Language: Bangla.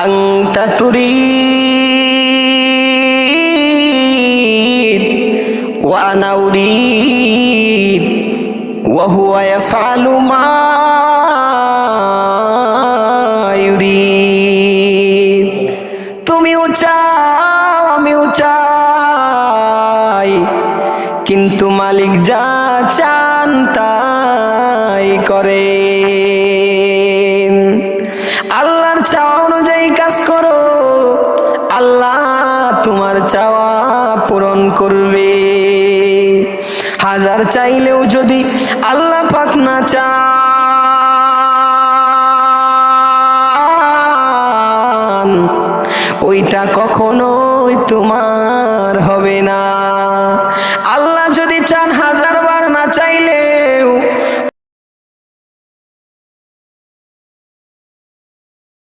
আনতা তুরীদ ওয়া আনা উরীদ ওয়া হুয়া ইয়াফআলু মা ইউরীদ। তুমিও চাও আমিও চাই, কিন্তু মালিক যা চান তাই করেন। আল্লাহর চাওয়া অনুযায়ী কাজ করো, আল্লাহ তোমার চাওয়া পূরণ করবে। হাজার চাইলেও যদি আল্লাহ পাক না চান, ওইটা কখনোই তোমার হবে না।